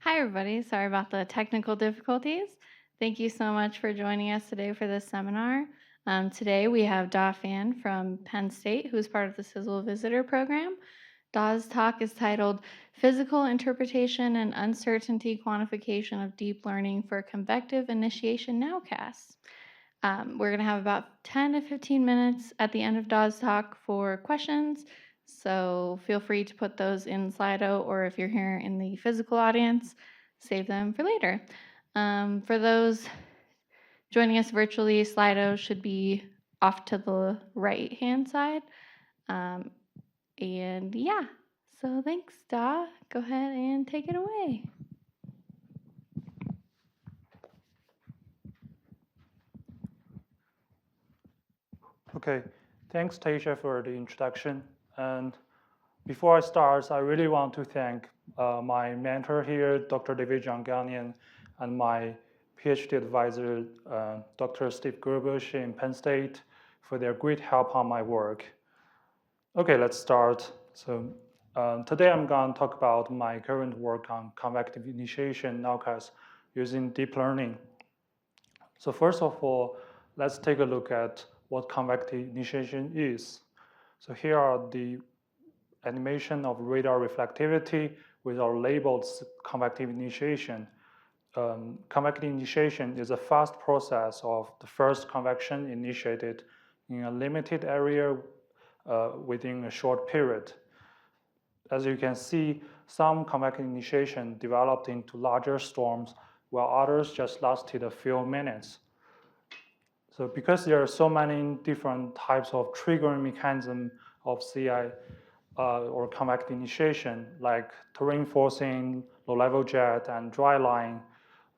Hi, everybody. Sorry about the technical difficulties. Thank you so much for joining us today for this seminar. Today we have Da Fan from Penn State, who is part of the Sizzle Visitor Program. Da's talk is titled Physical Interpretation and Uncertainty Quantification of Deep Learning for Convective Initiation Nowcasts. We're going to have about 10 to 15 minutes at the end of Da's talk for questions. So feel free to put those in Slido, or if you're here in the physical audience, save them for later. For those joining us virtually, Slido should be off to the right-hand side. And yeah, so thanks, Da. Go ahead and take it away. Okay, thanks, Tasha, for the introduction. And before I start, I really want to thank my mentor here, Dr. David Janganian, and my PhD advisor, Dr. Steve Gerbush in Penn State, for their great help on my work. Okay, let's start. So today I'm going to talk about my current work on convective initiation nowcasts using deep learning. So first of all, let's take a look at what convective initiation is. So here are the animation of radar reflectivity with our labeled convective initiation. Convective initiation is a fast process of the first convection initiated in a limited area within a short period. As you can see, some convective initiation developed into larger storms, while others just lasted a few minutes. So because there are so many different types of triggering mechanism of CI or convective initiation, like terrain forcing, low-level jet, and dry line,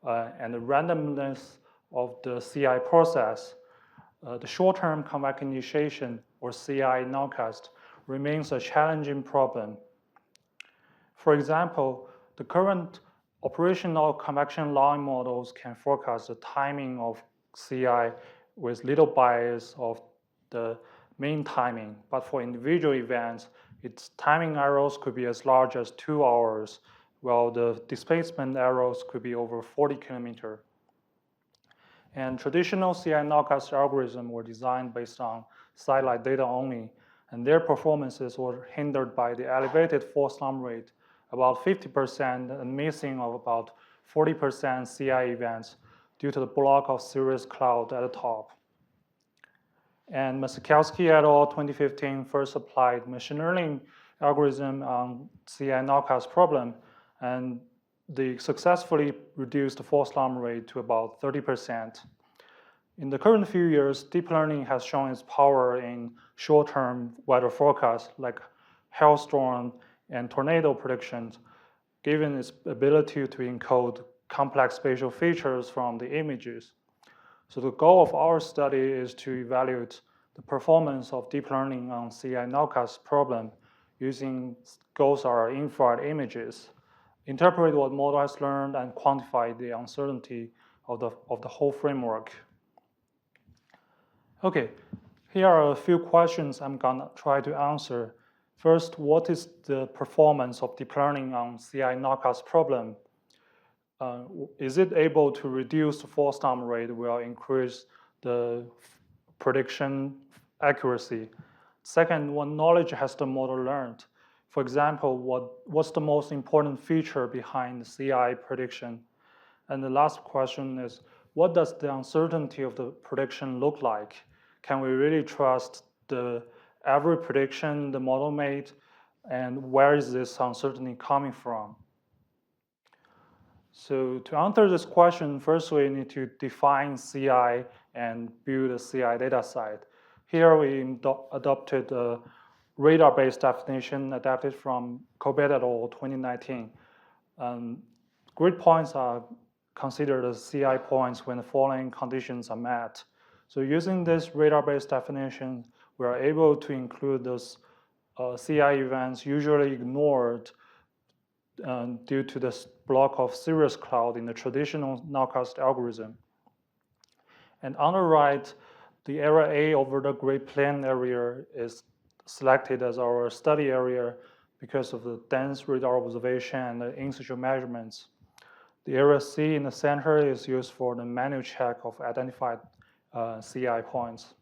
and the randomness of the CI process, the short-term convective initiation, or CI nowcast, remains a challenging problem. For example, the current operational convection line models can forecast the timing of CI with little bias of the mean timing. But for individual events, its timing errors could be as large as 2 hours, while the displacement errors could be over 40 kilometers. And traditional CI nowcast algorithms were designed based on satellite data only, and their performances were hindered by the elevated false alarm rate, about 50%, and missing of about 40% CI events due to the block of cirrus cloud at the top. And Masikowski et al. 2015 first applied machine learning algorithm on CI nowcast problem, and they successfully reduced the false alarm rate to about 30%. In the current few years, deep learning has shown its power in short-term weather forecasts like hailstorm and tornado predictions, given its ability to encode complex spatial features from the images. So the goal of our study is to evaluate the performance of deep learning on CI nowcast problem using GOES-R infrared images, interpret what model has learned, and quantify the uncertainty of the whole framework. Okay, here are a few questions I'm gonna try to answer. First, what is the performance of deep learning on CI nowcast problem? Is it able to reduce the false alarm rate while increase the prediction accuracy? Second, what knowledge has the model learned? For example, what's the most important feature behind the CI prediction? And the last question is, what does the uncertainty of the prediction look like? Can we really trust every prediction the model made? And where is this uncertainty coming from? So to answer this question, first we need to define CI and build a CI data set. Here we adopted a radar-based definition adapted from Corbett et al. 2019. Grid points are considered as CI points when the following conditions are met. So using this radar-based definition, we are able to include those CI events usually ignored due to this block of cirrus cloud in the traditional nowcast algorithm. And on the right, the area A over the Great Plain area is selected as our study area because of the dense radar observation and the in situ measurements. The area C in the center is used for the manual check of identified CI points.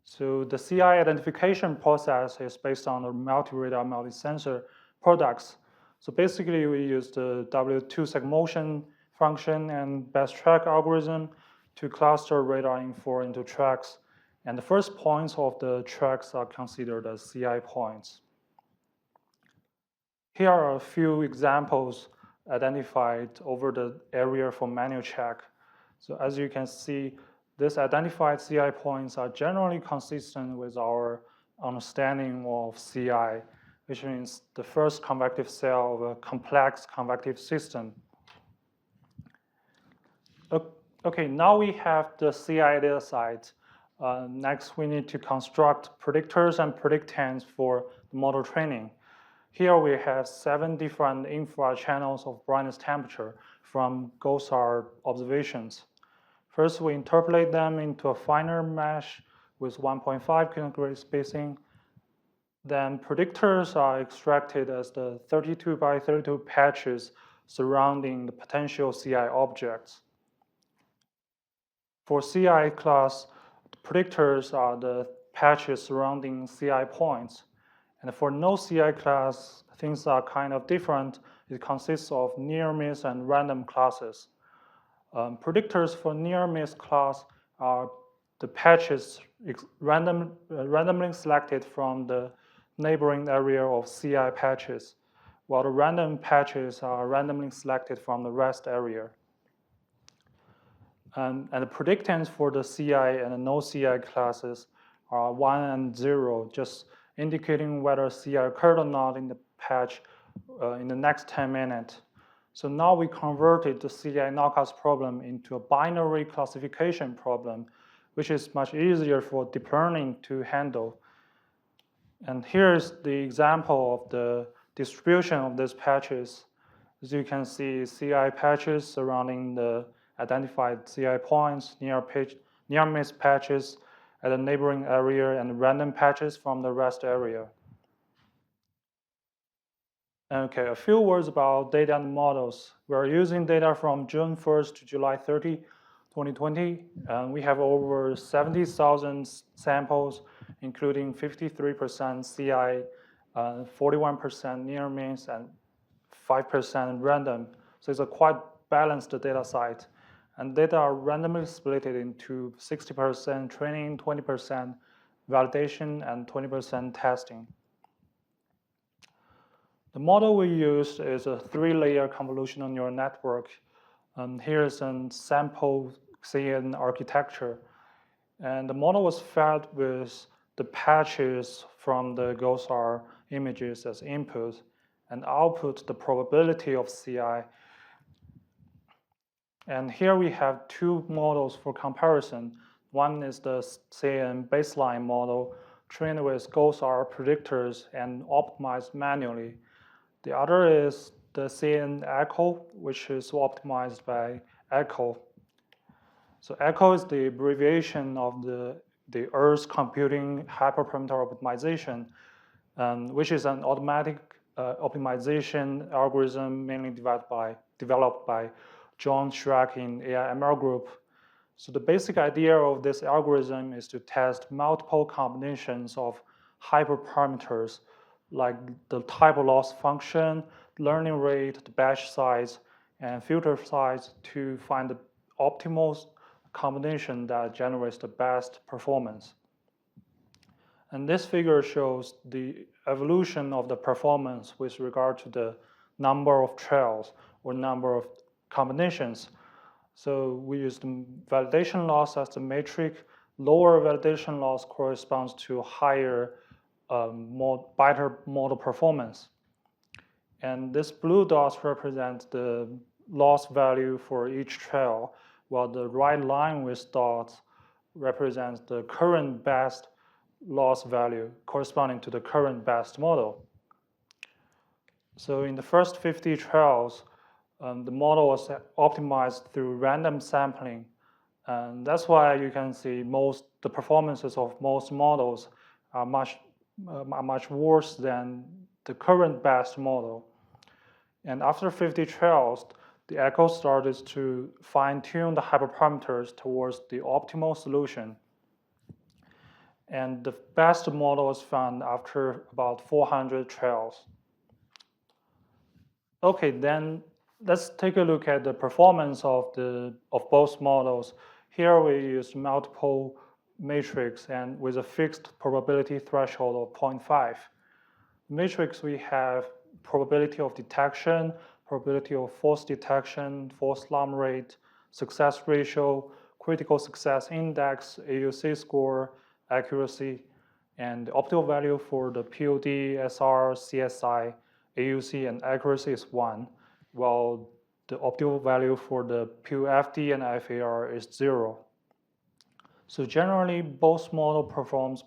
So the CI identification process is based on the multi-radar, multi-sensor products. So basically, we use the W2SegMotion function and best track algorithm to cluster radar info into tracks. And the first points of the tracks are considered as CI points. Here are a few examples identified over the area for manual check. So as you can see, these identified CI points are generally consistent with our understanding of CI, which means the first convective cell of a complex convective system. Okay, now we have the CI data set. Next, we need to construct predictors and predictants for the model training. Here we have 7 different infra channels of brightness temperature from GOSAR observations. First, we interpolate them into a finer mesh with 1.5 kg spacing. Then predictors are extracted as the 32 by 32 patches surrounding the potential CI objects. For CI class, the predictors are the patches surrounding CI points. And for no CI class, things are kind of different. It consists of near-miss and random classes. Predictors for near-miss class are the patches randomly selected from the neighboring area of CI patches, while the random patches are randomly selected from the rest area. And the predictants for the CI and the no CI classes are 1 and 0, just indicating whether CI occurred or not in the patch in the next 10 minutes. So now we converted the CI Nowcast problem into a binary classification problem, which is much easier for deep learning to handle. And here's the example of the distribution of these patches. As you can see, CI patches surrounding the identified CI points, near-miss patches at the neighboring area, and random patches from the rest area. Okay, a few words about data and models. We're using data from June 1st to July 30, 2020. We have over 70,000 samples, including 53% CI, 41% near-miss, and 5% random. So it's a quite balanced data set. And data are randomly split into 60% training, 20% validation, and 20% testing. The model we used is a 3-layer convolutional neural network. Here's a sample CNN architecture. And the model was fed with the patches from the GOSAR images as input, and output the probability of CI. And here we have 2 models for comparison. One is the CNN baseline model trained with GOSAR predictors and optimized manually. The other is the CNN Echo, which is optimized by Echo. So Echo is the abbreviation of the Earth Computing Hyperparameter Optimization, which is an automatic optimization algorithm mainly developed by John Schreck in AI/ML group. So the basic idea of this algorithm is to test multiple combinations of hyperparameters like the type loss function, learning rate, the batch size, and filter size to find the optimal combination that generates the best performance. And this figure shows the evolution of the performance with regard to the number of trails or number of combinations. So we use the validation loss as the metric. Lower validation loss corresponds to higher, better model performance. And this blue dots represent the loss value for each trail, while the right line with dots represents the current best loss value corresponding to the current best model. So in the first 50 trails, the model was optimized through random sampling. And that's why you can see the performances of most models are much worse than the current best model. And after 50 trials, the echo started to fine-tune the hyperparameters towards the optimal solution. And the best model was found after about 400 trials. Okay, then let's take a look at the performance of both models. Here we use multiple matrix and with a fixed probability threshold of 0.5. Matrix we have probability of detection, probability of false detection, false alarm rate, success ratio, critical success index, AUC score, accuracy, and the optimal value for the POD, SR, CSI, AUC, and accuracy is 1, while the optimal value for the PUFD and FAR is 0. So generally, both models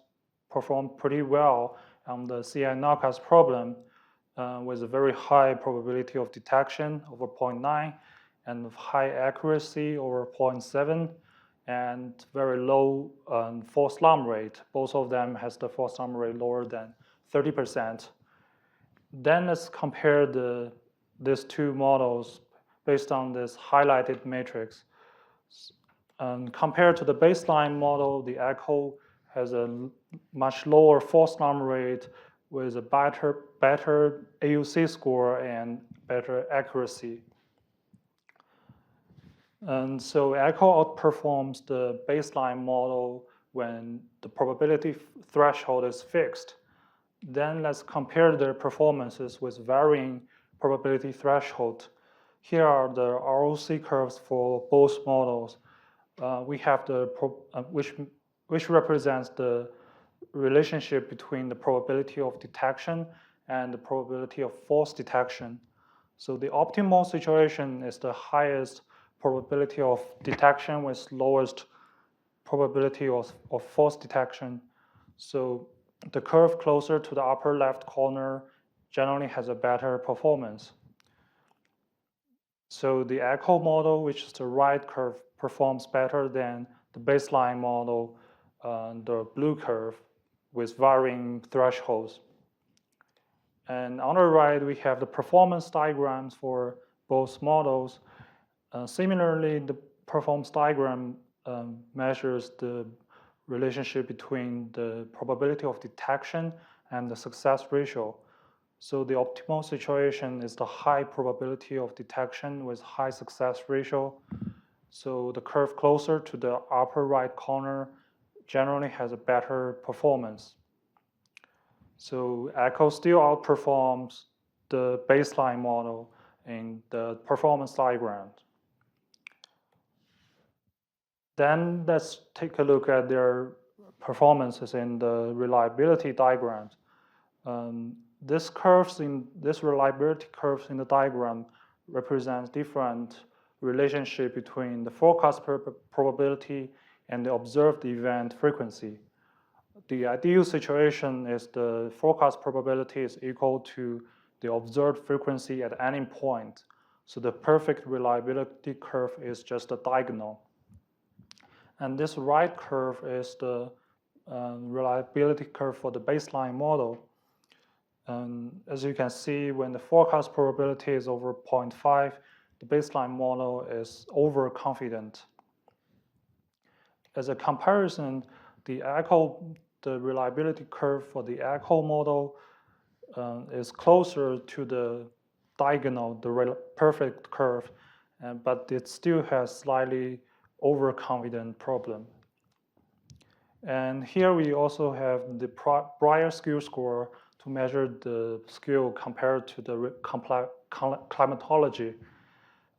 perform pretty well on the CI Nowcast problem with a very high probability of detection over 0.9 and high accuracy over 0.7 and very low false alarm rate. Both of them has the false alarm rate lower than 30%. Then let's compare these two models based on this highlighted matrix. Compared to the baseline model, the echo has a much lower false alarm rate with a better AUC score and better accuracy. And so echo outperforms the baseline model when the probability threshold is fixed. Then let's compare their performances with varying probability threshold. Here are the ROC curves for both models. We have which represents the relationship between the probability of detection and the probability of false detection. So the optimal situation is the highest probability of detection with lowest probability of false detection. So the curve closer to the upper left corner generally has a better performance. So the echo model, which is the right curve, performs better than the baseline model, the blue curve, with varying thresholds. And on the right, we have the performance diagrams for both models. Similarly, the performance diagram measures the relationship between the probability of detection and the success ratio. So the optimal situation is the high probability of detection with high success ratio. So the curve closer to the upper right corner generally has a better performance. So echo still outperforms the baseline model in the performance diagram. Then let's take a look at their performances in the reliability diagrams. This reliability curves in the diagram represents different relationship between the forecast probability and the observed event frequency. The ideal situation is the forecast probability is equal to the observed frequency at any point. So the perfect reliability curve is just a diagonal. And this right curve is the reliability curve for the baseline model. As you can see, when the forecast probability is over 0.5, the baseline model is overconfident. As a comparison, the reliability curve for the echo model is closer to the diagonal, the perfect curve, but it still has slightly overconfident problem. And here we also have the Brier skill score to measure the skill compared to the climatology.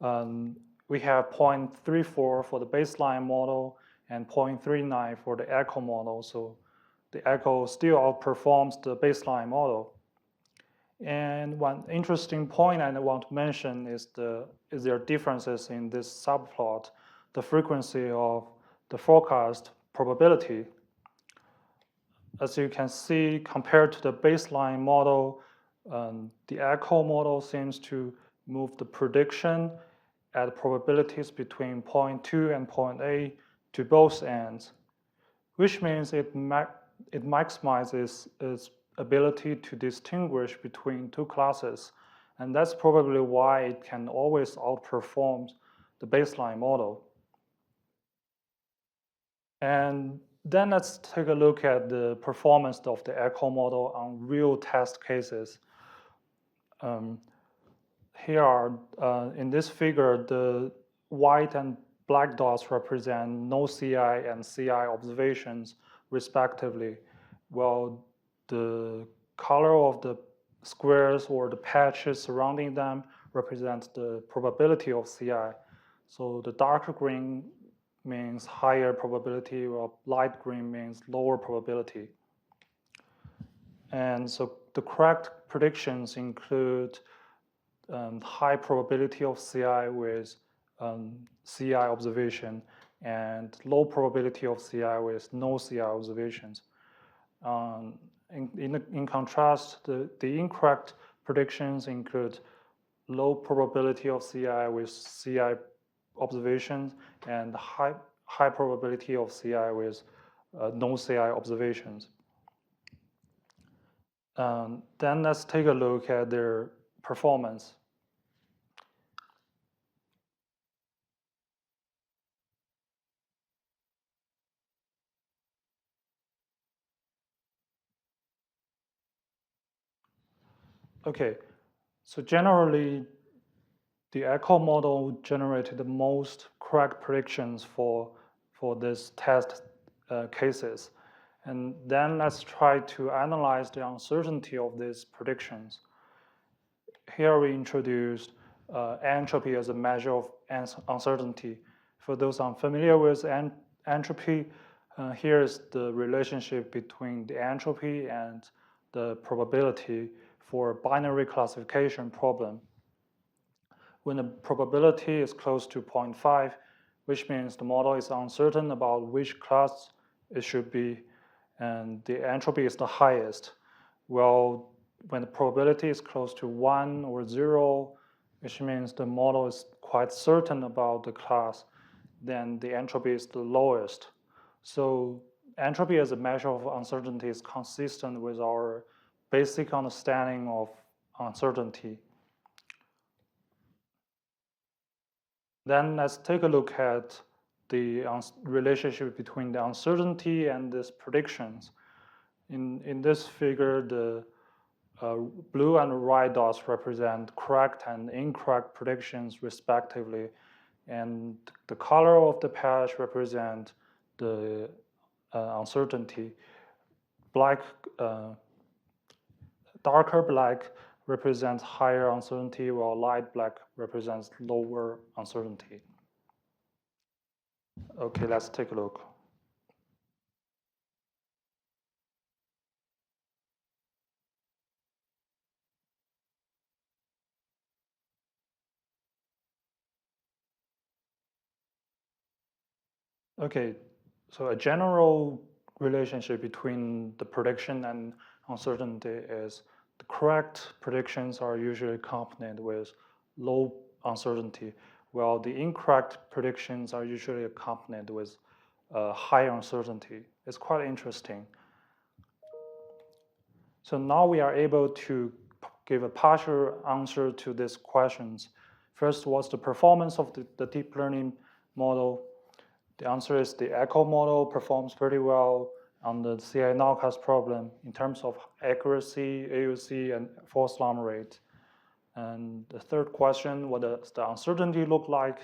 We have 0.34 for the baseline model and 0.39 for the echo model. So the echo still outperforms the baseline model. And one interesting point I want to mention is there differences in this subplot, the frequency of the forecast probability. As you can see, compared to the baseline model, the echo model seems to move the prediction at probabilities between 0.2 and 0.8 to both ends, which means it maximizes its ability to distinguish between two classes And that's probably why it can always outperform the baseline model. And then let's take a look at the performance of the echo model on real test cases. Here are, in this figure, the white and black dots represent no CI and CI observations, respectively, while the color of the squares or the patches surrounding them represent the probability of CI. So the darker green means higher probability, while light green means lower probability. And so the correct predictions include high probability of CI with CI observation and low probability of CI with no CI observations. In contrast, the incorrect predictions include low probability of CI with CI observations and high probability of CI with no CI observations. Then let's take a look at their performance. Okay, so generally, the echo model generated the most correct predictions for this test cases. And then let's try to analyze the uncertainty of these predictions. Here we introduced entropy as a measure of uncertainty. For those unfamiliar with entropy, here is the relationship between the entropy and the probability for a binary classification problem. When the probability is close to 0.5, which means the model is uncertain about which class it should be, and the entropy is the highest. Well, when the probability is close to 1 or 0, which means the model is quite certain about the class, then the entropy is the lowest. So entropy as a measure of uncertainty is consistent with our basic understanding of uncertainty. Then let's take a look at the relationship between the uncertainty and these predictions. In this figure, the blue and white dots represent correct and incorrect predictions respectively, and the color of the patch represent the uncertainty. Darker black represents higher uncertainty, while light black represents lower uncertainty. Okay, let's take a look. Okay, so a general relationship between the prediction and uncertainty is the correct predictions are usually accompanied with low uncertainty, while the incorrect predictions are usually accompanied with high uncertainty. It's quite interesting. So now we are able to give a partial answer to these questions. First, what's the performance of the deep learning model? The answer is the echo model performs pretty well on the CI Nowcast problem in terms of accuracy, AUC, and false alarm rate. And the third question, what does the uncertainty look like?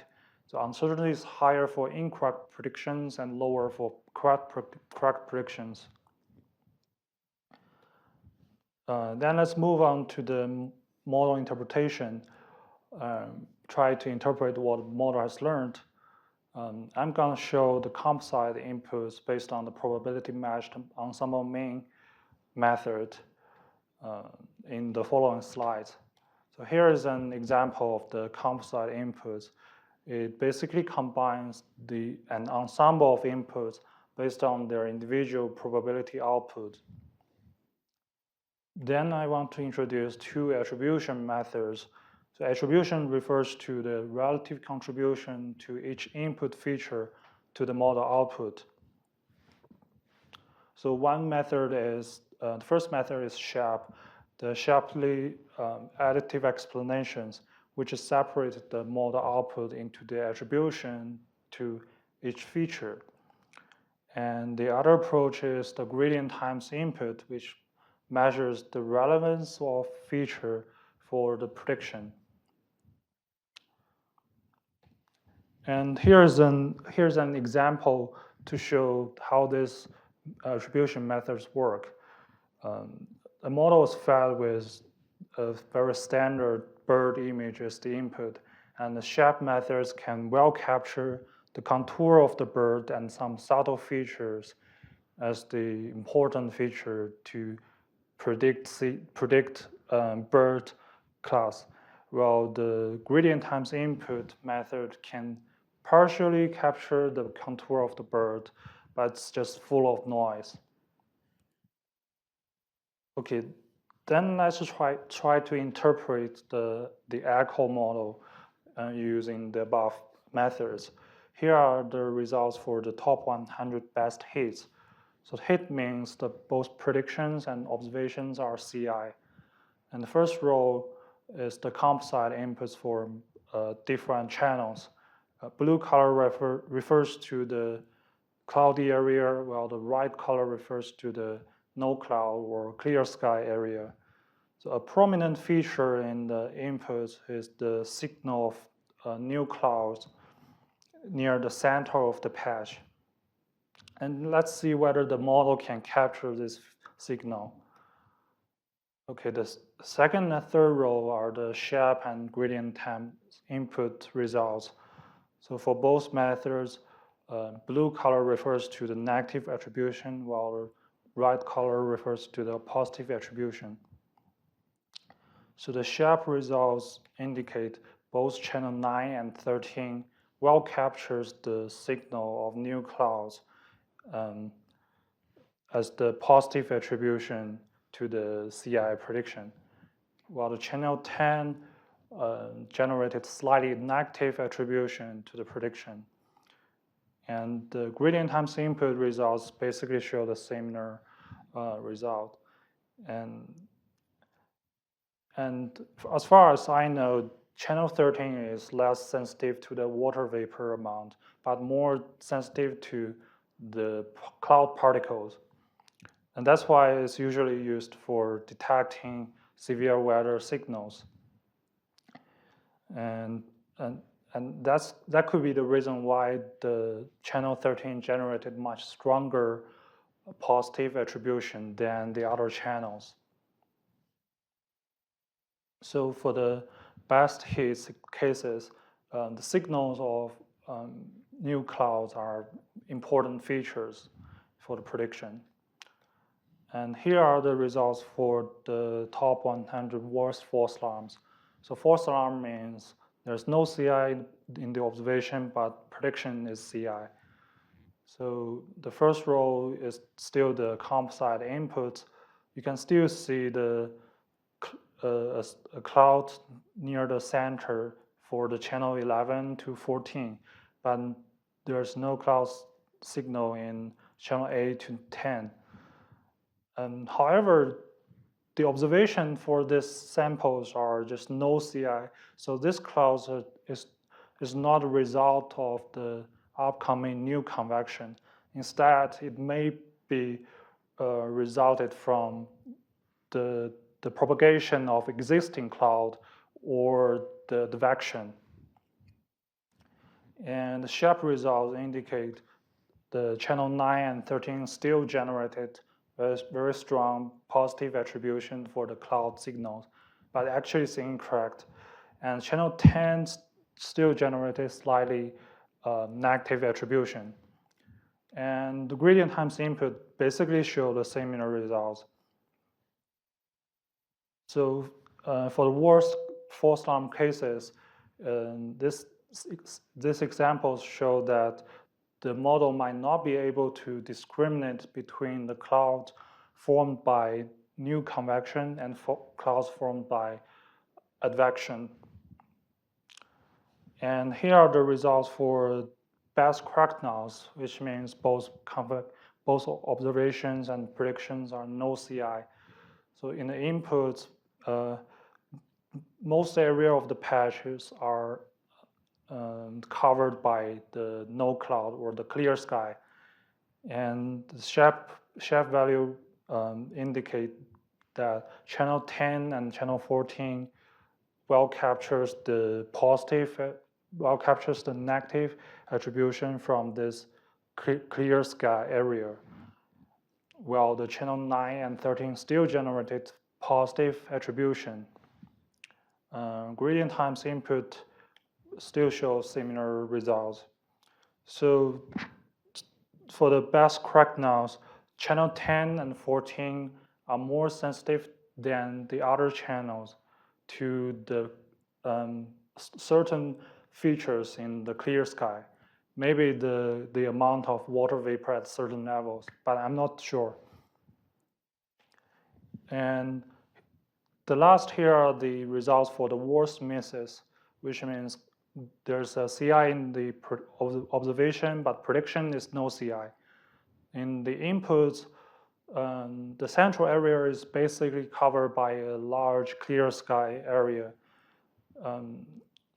The uncertainty is higher for incorrect predictions and lower for correct predictions. Then let's move on to the model interpretation. Try to interpret what the model has learned. I'm going to show the composite inputs based on the probability matched ensemble mean method in the following slides. So here is an example of the composite inputs. It basically combines an ensemble of inputs based on their individual probability output. Then I want to introduce two attribution methods. So attribution refers to the relative contribution to each input feature to the model output. So one method is, the first method is SHAP. the sharply additive explanations, which separate the model output into the attribution to each feature. And the other approach is the gradient times input, which measures the relevance of feature for the prediction. And here's an example to show how these attribution methods work. The model is fed with a very standard bird image as the input, and the shape methods can well capture the contour of the bird and some subtle features as the important feature to predict bird class, while the gradient times input method can partially capture the contour of the bird, but it's just full of noise. Okay, then let's try to interpret the echo model using the above methods. Here are the results for the top 100 best hits. So hit means that both predictions and observations are CI. And the first row is the composite inputs for different channels. Blue color refers to the cloudy area, while the white color refers to the no cloud or clear sky area. So a prominent feature in the inputs is the signal of new clouds near the center of the patch. And let's see whether the model can capture this signal. Okay, the second and third row are the shape and gradient time input results. So for both methods, blue color refers to the negative attribution, while red color refers to the positive attribution. So the shape results indicate both channel 9 and 13 well captures the signal of new clouds as the positive attribution to the CI prediction, while the channel 10 generated slightly negative attribution to the prediction. And the gradient times input results basically show the similar result. And as far as I know, channel 13 is less sensitive to the water vapor amount, but more sensitive to the cloud particles. And that's why it's usually used for detecting severe weather signals. And that could be the reason why the channel 13 generated much stronger positive attribution than the other channels. So for the best hits cases, the signals of new clouds are important features for the prediction. And here are the results for the top 100 worst false alarms. So false alarm means there's no CI in the observation, but prediction is CI. So the first row is still the composite inputs. You can still see a cloud near the center for the channel 11 to 14, but there's no cloud signal in channel 8 to 10. However, the observation for these samples are just no CI. So this cloud is not a result of the upcoming new convection. Instead, it may be resulted from the propagation of existing cloud or the advection. And the shape results indicate the channel 9 and 13 still generated very strong positive attribution for the cloud signals, but actually it's incorrect. And channel 10 still generated slightly negative attribution. And the gradient times input basically show the similar results. So for the worst false alarm cases, these examples show that the model might not be able to discriminate between the clouds formed by new convection and clouds formed by advection. And here are the results for best cracknouts, which means both observations and predictions are no CI. So in the inputs, most area of the patches are covered by the no cloud or the clear sky, and the shape value indicate that channel 10 and channel 14 well captures the positive, well captures the negative attribution from this clear sky area, while the channel 9 and 13 still generated positive attribution. Gradient times input still shows similar results. So for the best cracknouns, channel 10 and 14 are more sensitive than the other channels to the certain features in the clear sky. Maybe the amount of water vapor at certain levels, but I'm not sure. And the last here are the results for the worst misses, which means there's a CI in the observation, but prediction is no CI. In the inputs, the central area is basically covered by a large clear sky area.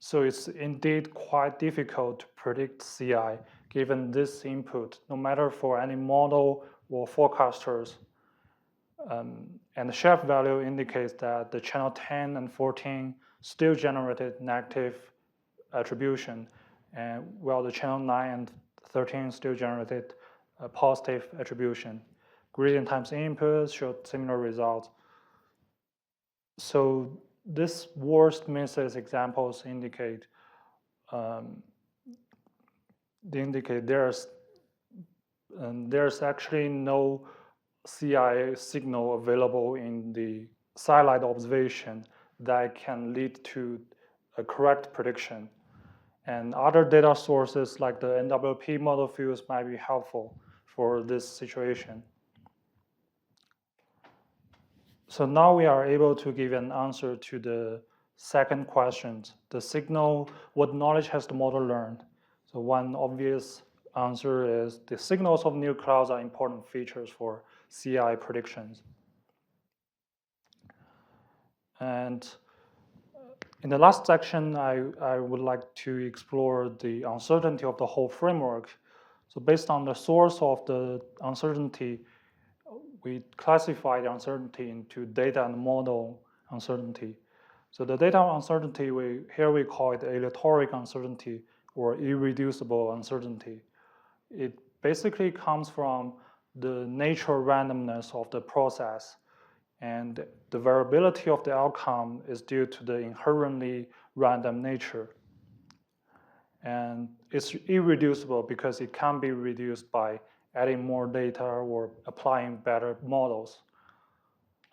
So it's indeed quite difficult to predict CI given this input, no matter for any model or forecasters. And the shape value indicates that the channel 10 and 14 still generated negative attribution, and while the channel 9 and 13 still generated a positive attribution. Gradient times inputs showed similar results. So this worst misses examples indicate there's actually no CI signal available in the satellite observation that can lead to a correct prediction. And other data sources like the NWP model fields might be helpful for this situation. So now we are able to give an answer to the second question, the signal, what knowledge has the model learned? So one obvious answer is the signals of new clouds are important features for CI predictions. And in the last section, I would like to explore the uncertainty of the whole framework. So based on the source of the uncertainty, we classify the uncertainty into data and model uncertainty. So the data uncertainty, here we call it aleatoric uncertainty or irreducible uncertainty. It basically comes from the natural randomness of the process, and the variability of the outcome is due to the inherently random nature. And it's irreducible because it can be reduced by adding more data or applying better models.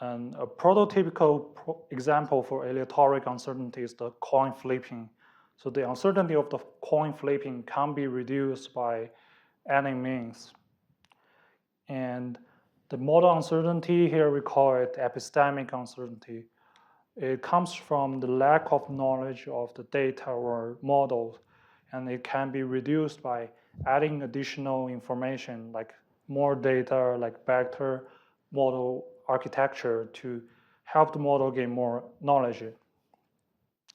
And a prototypical example for aleatoric uncertainty is the coin flipping. So the uncertainty of the coin flipping can be reduced by adding means. And the model uncertainty, here we call it epistemic uncertainty. It comes from the lack of knowledge of the data or models, and it can be reduced by adding additional information like more data, like vector model architecture to help the model gain more knowledge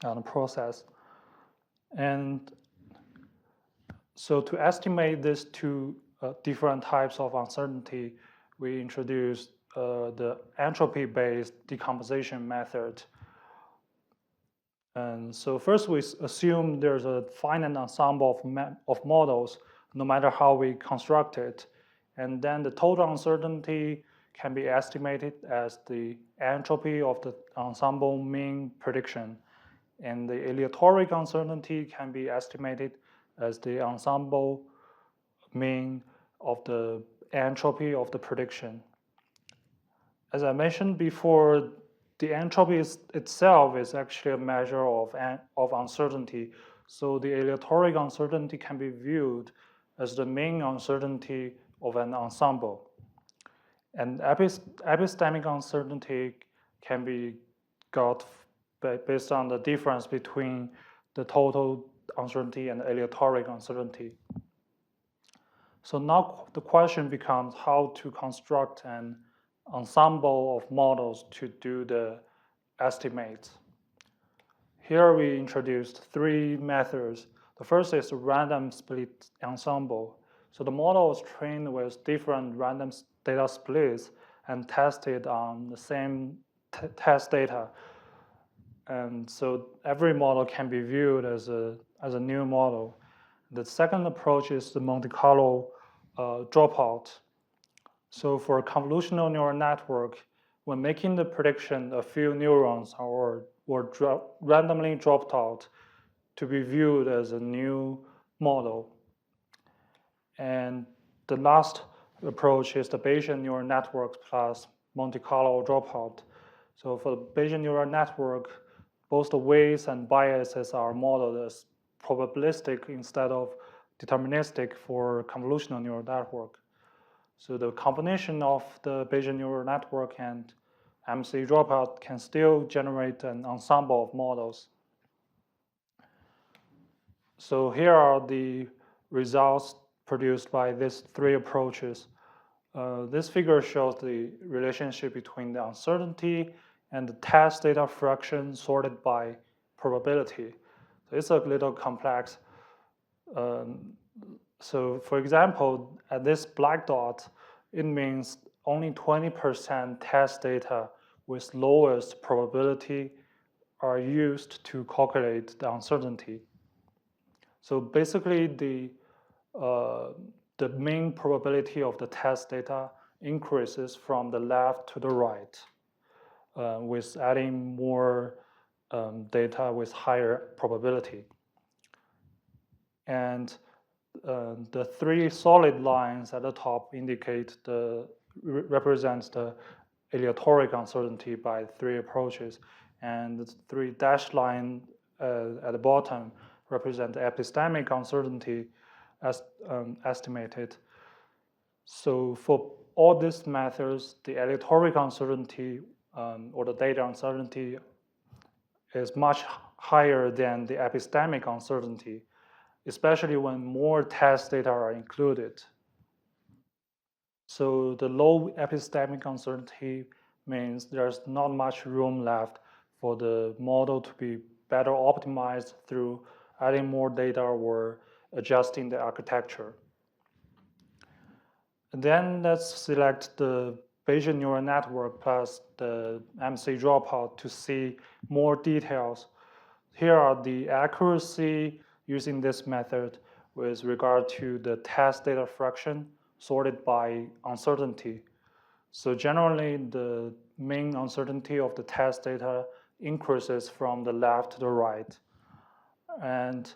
on the process. And so to estimate these two different types of uncertainty, we introduced the entropy-based decomposition method. And so first we assume there's a finite ensemble of models, no matter how we construct it. And then the total uncertainty can be estimated as the entropy of the ensemble mean prediction. And the aleatoric uncertainty can be estimated as the ensemble mean of the entropy of the prediction. As I mentioned before, the entropy itself is actually a measure of uncertainty. So the aleatoric uncertainty can be viewed as the mean uncertainty of an ensemble. And epistemic uncertainty can be got based on the difference between the total uncertainty and aleatoric uncertainty. So now the question becomes how to construct an ensemble of models to do the estimates. Here we introduced three methods. The first is random split ensemble. So the model is trained with different random data splits and tested on the same test data. And so every model can be viewed as a new model. The second approach is the Monte Carlo dropout. So for a convolutional neural network, when making the prediction, a few neurons were randomly dropped out to be viewed as a new model. And the last approach is the Bayesian neural network plus Monte Carlo dropout. So for the Bayesian neural network, both the weights and biases are modeled as probabilistic instead of deterministic for convolutional neural network. So the combination of the Bayesian neural network and MC dropout can still generate an ensemble of models. So here are the results produced by these three approaches. This figure shows the relationship between the uncertainty and the test data fraction sorted by probability. So it's a little complex. So for example, at this black dot, it means only 20% test data with lowest probability are used to calculate the uncertainty. So basically, the mean probability of the test data increases from the left to the right with adding more data with higher probability. And the three solid lines at the top indicate represents the aleatoric uncertainty by three approaches, and the three dashed line at the bottom represent the epistemic uncertainty as estimated. So for all these methods, the aleatoric uncertainty or the data uncertainty is much higher than the epistemic uncertainty, especially when more test data are included. So the low epistemic uncertainty means there's not much room left for the model to be better optimized through adding more data or adjusting the architecture. And then let's select the Bayesian neural network plus the MC dropout to see more details. Here are the accuracy using this method with regard to the test data fraction sorted by uncertainty. So generally, the mean uncertainty of the test data increases from the left to the right. And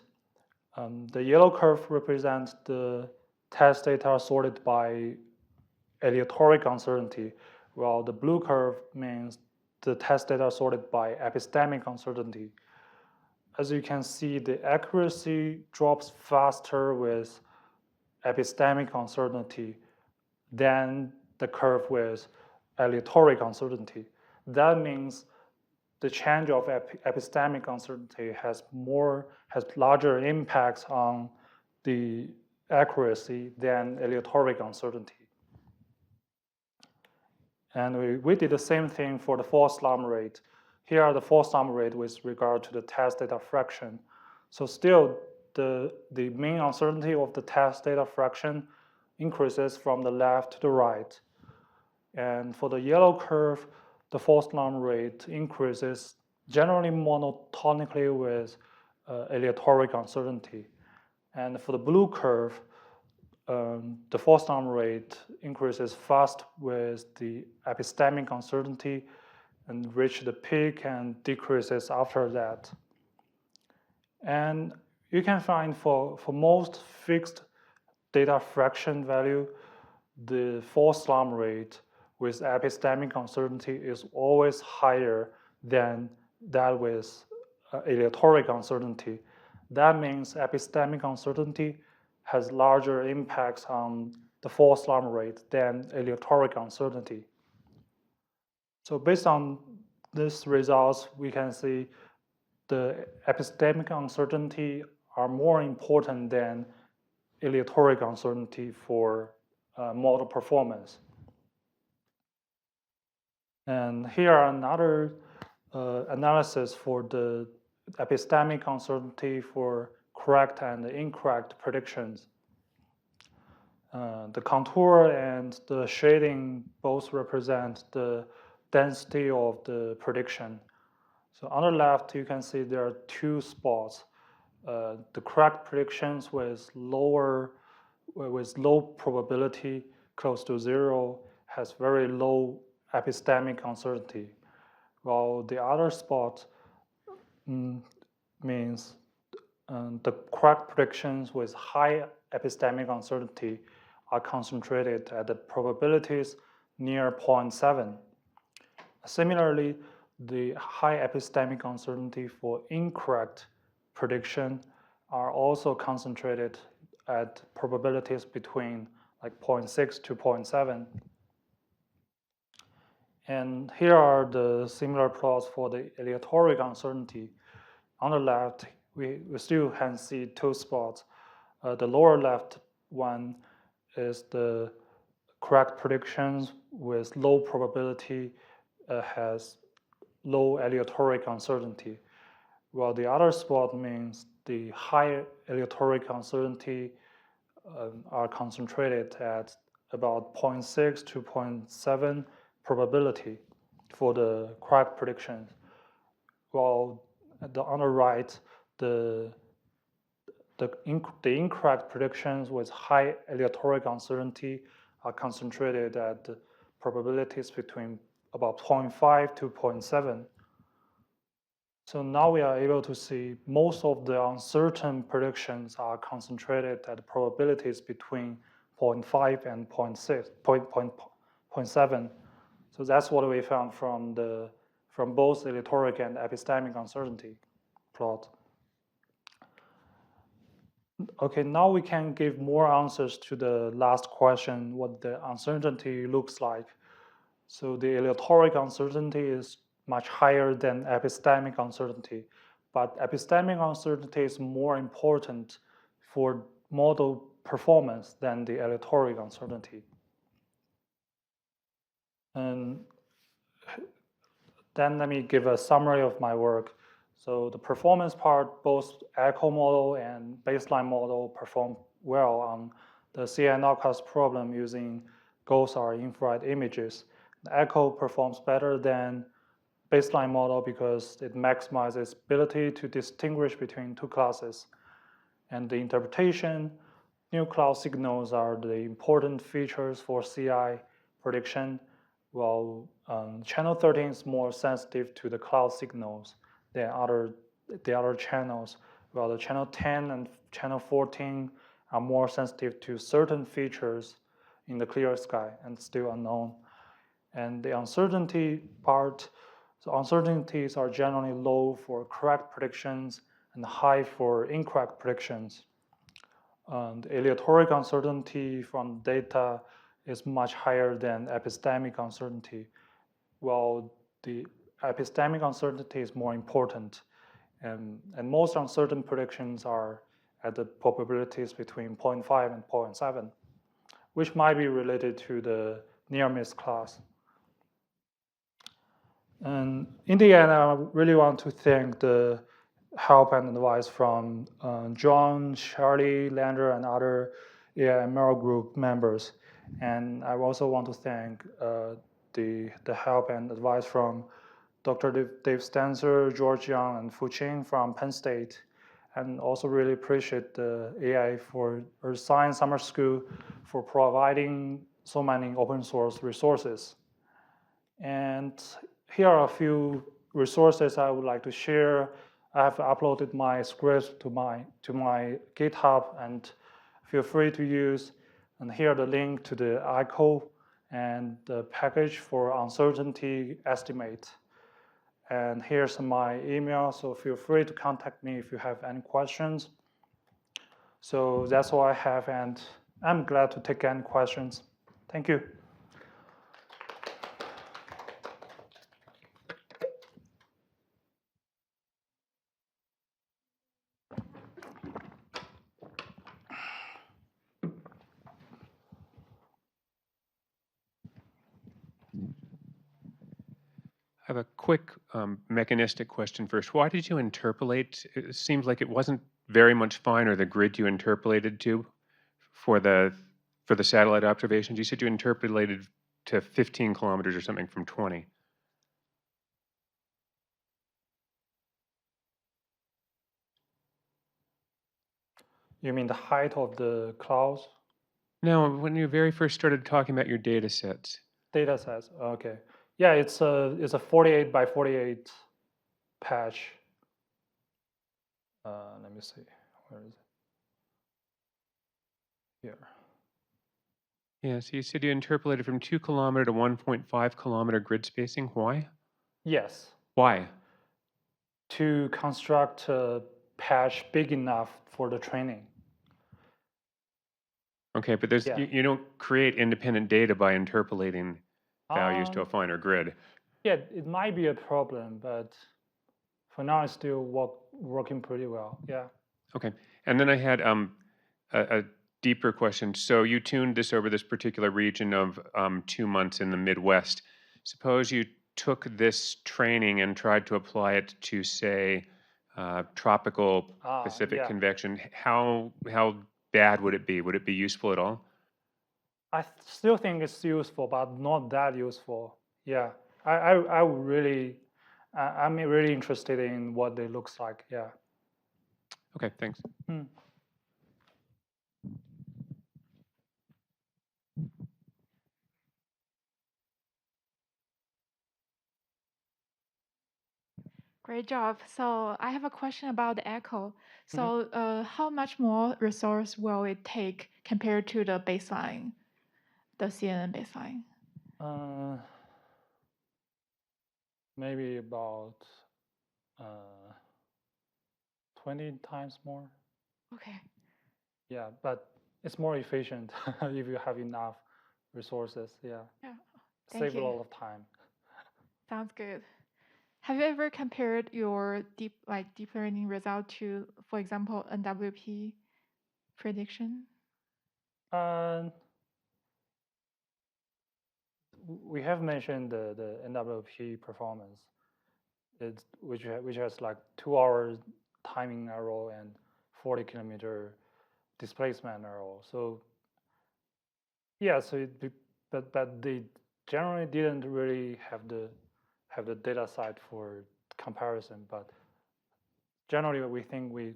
the yellow curve represents the test data sorted by aleatoric uncertainty, while the blue curve means the test data sorted by epistemic uncertainty. As you can see, the accuracy drops faster with epistemic uncertainty than the curve with aleatoric uncertainty. That means the change of epistemic uncertainty has larger impacts on the accuracy than aleatoric uncertainty. And we did the same thing for the false alarm rate. Here are the false alarm rate with regard to the test data fraction. So still, the mean uncertainty of the test data fraction increases from the left to the right. And for the yellow curve, the false alarm rate increases generally monotonically with aleatoric uncertainty. And for the blue curve, the false alarm rate increases fast with the epistemic uncertainty and reach the peak and decreases after that. And you can find for most fixed data fraction value, the false alarm rate with epistemic uncertainty is always higher than that with aleatoric uncertainty. That means epistemic uncertainty has larger impacts on the false alarm rate than aleatoric uncertainty. So based on these results, we can see the epistemic uncertainty are more important than aleatoric uncertainty for model performance. And here are another analysis for the epistemic uncertainty for correct and incorrect predictions. The contour and the shading both represent the density of the prediction. So on the left, you can see there are two spots. The correct predictions with low probability, close to zero, has very low epistemic uncertainty, while the other spot means the correct predictions with high epistemic uncertainty are concentrated at the probabilities near 0.7. Similarly, the high epistemic uncertainty for incorrect prediction are also concentrated at probabilities between like 0.6 to 0.7. And here are the similar plots for the aleatoric uncertainty. On the left, we still can see two spots. The lower left one is the correct predictions with low probability has low aleatoric uncertainty, while the other spot means the high aleatoric uncertainty are concentrated at about 0.6 to 0.7 probability for the correct predictions, while on the right, the incorrect predictions with high aleatoric uncertainty are concentrated at probabilities between about 0.5 to 0.7. So now we are able to see most of the uncertain predictions are concentrated at probabilities between 0.5 and 0.7. So that's what we found from both aleatoric and epistemic uncertainty plot. Okay, now we can give more answers to the last question, what the uncertainty looks like. So the aleatoric uncertainty is much higher than epistemic uncertainty, but epistemic uncertainty is more important for model performance than the aleatoric uncertainty. And then let me give a summary of my work. So the performance part, both echo model and baseline model perform well on the CI Nowcast problem using ghosts or infrared images. The echo performs better than baseline model because it maximizes ability to distinguish between two classes. And the interpretation, new cloud signals are the important features for CI prediction, while channel 13 is more sensitive to the cloud signals than the other channels, while the channel 10 and channel 14 are more sensitive to certain features in the clear sky and still unknown. And the uncertainty part, so uncertainties are generally low for correct predictions and high for incorrect predictions. The aleatoric uncertainty from data is much higher than epistemic uncertainty, while the epistemic uncertainty is more important. And most uncertain predictions are at the probabilities between 0.5 and 0.7, which might be related to the near-miss class. And in the end, I really want to thank the help and advice from John, Charlie, Lander, and other AIML group members. And I also want to thank the help and advice from Dr. Dave Stanzer, George Young, and Fu Qing from Penn State. And also really appreciate the AI for Earth Science Summer School for providing so many open source resources. And here are a few resources I would like to share. I have uploaded my scripts to my GitHub, and feel free to use. And here are the link to the ICO and the package for uncertainty estimate. And here's my email, so feel free to contact me if you have any questions. So that's all I have, and I'm glad to take any questions. Thank you. have a quick mechanistic question first. Why did you interpolate? It seems like it wasn't very much finer, the grid you interpolated to for the satellite observations. You said you interpolated to 15 kilometers or something from 20. You mean the height of the clouds? No, when you very first started talking about your data sets. Data sets. Okay. Yeah, it's a 48 by 48 patch. Let me see. Where is it? Here. Yeah, so you said you interpolated from 2 kilometer to 1.5 kilometer grid spacing. Why? Yes. Why? To construct a patch big enough for the training. Okay, but Yeah. you don't create independent data by interpolating values to a finer grid. Yeah, it might be a problem, but for now it's still working pretty well. Yeah. Okay, and then I had a deeper question. So you tuned this over this particular region of 2 months in the Midwest. Suppose you took this training and tried to apply it to, say, tropical Pacific Yeah. convection. How bad would it be? Would it be useful at all? I still think it's useful, but not that useful. Yeah. I would really, I'm really interested in what it looks like. Yeah. Okay, thanks. Hmm. Great job. So I have a question about the echo. Mhm. So how much more resource will it take compared to the baseline, the CNN baseline? Maybe about 20 times more. Okay. Yeah, but it's more efficient if you have enough resources. Yeah, Yeah. save Thank a you. lot of time. Sounds good. Have you ever compared your deep learning result to, for example, NWP prediction? And we have mentioned the NWP performance, which has like 2 hours timing error and 40 kilometer displacement error. So yeah, but they generally didn't really have the data set for comparison. But generally, we think we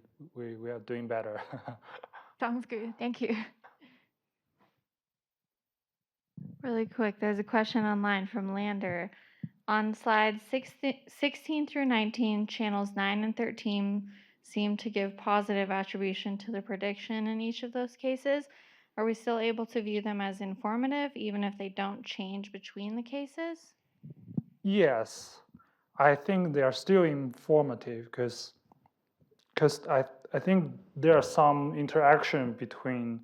are doing better. Sounds good. Thank you. Really quick, there's a question online from Lander. On slides 16 through 19, channels 9 and 13 seem to give positive attribution to the prediction in each of those cases. Are we still able to view them as informative, even if they don't change between the cases? Yes, I think they are still informative because I think there are some interaction between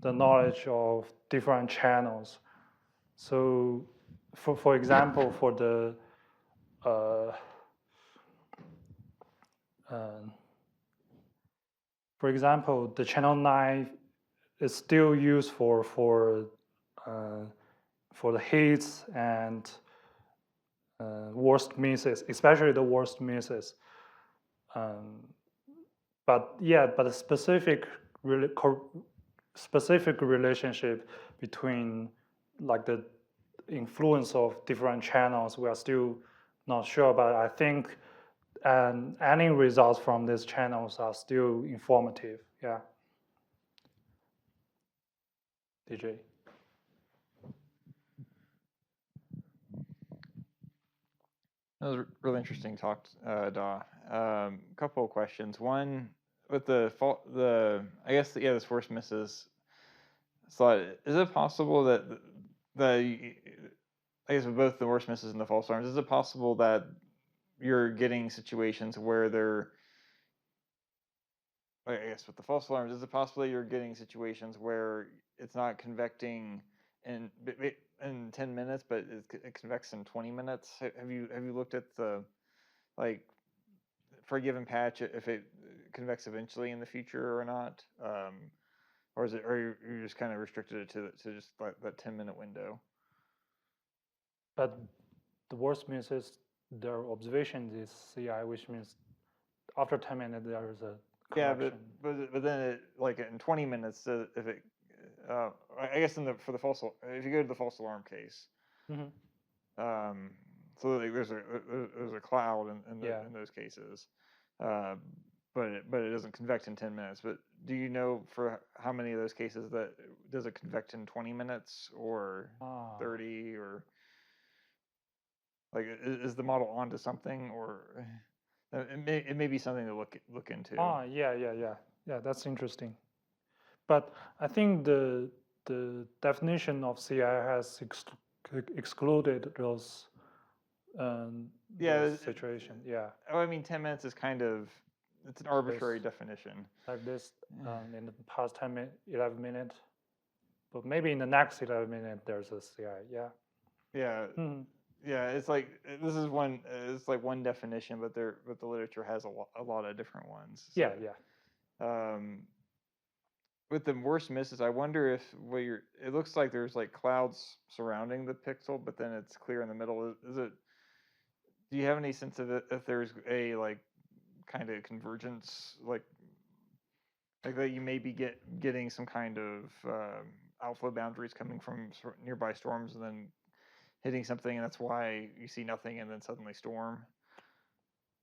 the knowledge of different channels. So, for example, uh, uh, the channel 9 is still used uh, for the hits and worst misses, especially the worst misses. Um, but yeah, but a specific relationship between like the influence of different channels, we are still not sure. But I think any results from these channels are still informative. Yeah. DJ. That was a really interesting talk, Da. Couple of questions. One, with I guess this worst misses slide. Is it possible that I guess with both the worst misses and the false alarms, is it possible that you're getting situations where I guess with the false alarms, is it possible that you're getting situations where it's not convecting in 10 minutes, but it convects in 20 minutes? Have you looked at the like for a given patch if it convects eventually in the future or not, or is it, or you're just kind of restricted it to just that 10-minute window? But the worst misses their observation is CI, which means after 10 minutes there is a Yeah, correction. but then it, like in 20 minutes, if it, I guess for the if you go to the false alarm case, Mhm. So like there's a cloud Yeah. in those cases, uh, but it doesn't convect in 10 minutes. But do you know for how many of those cases that does it convect in 20 minutes or Ah. 30 or like is the model onto something or it may be something to look into. Yeah, that's interesting. But I think the definition of CI has excluded those Yeah, situation. Yeah, oh, I mean 10 minutes is kind of it's an arbitrary definition. like this in the past 11 minutes, but maybe in the next 11 minutes there's a CI. Yeah. Yeah. Mhm. Yeah, it's like this is one. It's like one definition, but the literature has a lot of different ones. So, Yeah. with the worst misses, I wonder if it looks like there's like clouds surrounding the pixel, but then it's clear in the middle. Is it? Do you have any sense of it, if there's a like kind of convergence, like that you may be getting some kind of outflow boundaries coming from nearby storms and then hitting something, and that's why you see nothing and then suddenly storm.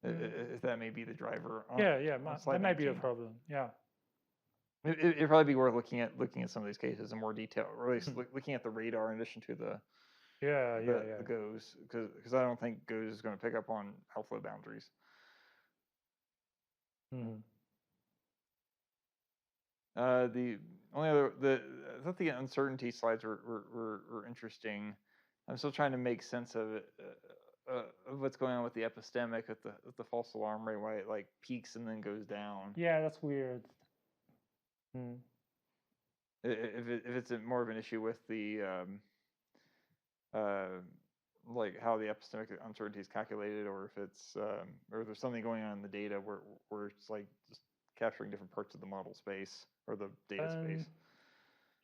If that may be the driver. Yeah. On slide That might be a 19. problem. Yeah. It'd probably be worth looking at some of these cases in more detail, or at least looking at the radar in addition to Yeah. the GOES, because I don't think GOES is going to pick up on outflow boundaries. Mhm. The only other I thought the uncertainty slides were interesting. I'm still trying to make sense of it, of what's going on with the epistemic with the false alarm rate, why it like peaks and then goes down. Yeah, that's weird. Mm. If it's more of an issue with the like how the epistemic uncertainty is calculated, or if it's or if there's something going on in the data where it's like just capturing different parts of the model space or the data space.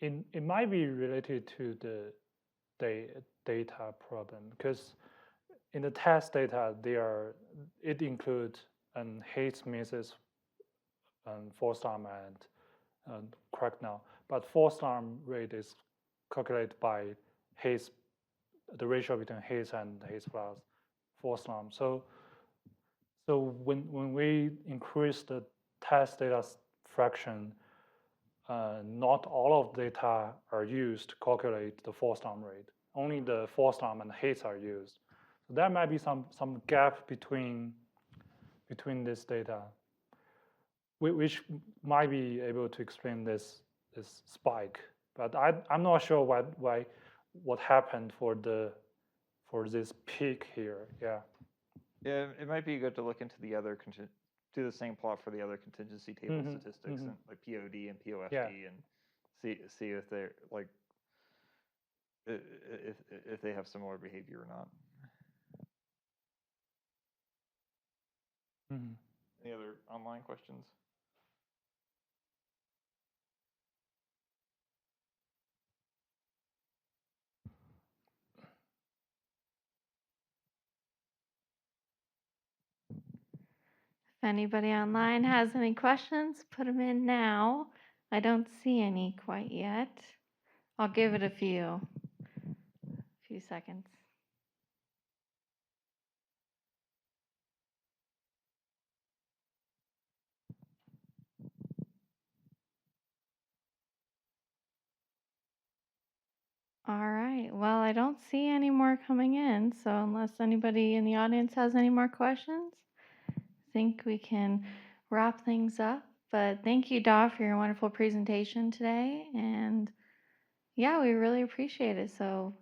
It might be related to the data problem because in the test data it includes Hayes misses false alarm and correct now, but false alarm rate is calculated by Hayes, the ratio between Hayes and Hayes plus false alarm. So when we increase the test data fraction, not all of the data are used to calculate the false alarm rate. Only the false alarm and Hayes are used. So there might be some gap between this data, which might be able to explain this spike. But I'm not sure what happened for this peak here. Yeah. Yeah, it might be good to look into the other do the same plot for the other contingency table statistics and like POD and POFD and see if they're like if they have similar behavior or not. Any other online questions? If anybody online has any questions, put them in now. I don't see any quite yet. I'll give it a few seconds. All right. Well, I don't see any more coming in. So unless anybody in the audience has any more questions, I think we can wrap things up. But thank you, Da, for your wonderful presentation today. And yeah, we really appreciate it. So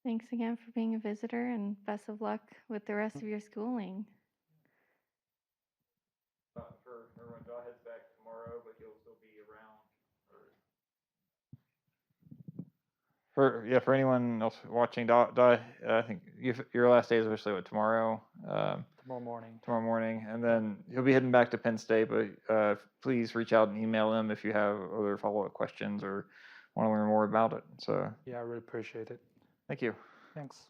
thanks again for being a visitor and best of luck with the rest of your schooling. For everyone, Daw heads back tomorrow, but he'll still be around. For anyone else watching, Daw, I think your last day is officially tomorrow. Tomorrow morning, and then he'll be heading back to Penn State. But please reach out and email him if you have other follow-up questions or want to learn more about it. So yeah, I really appreciate it. thank you. Thanks.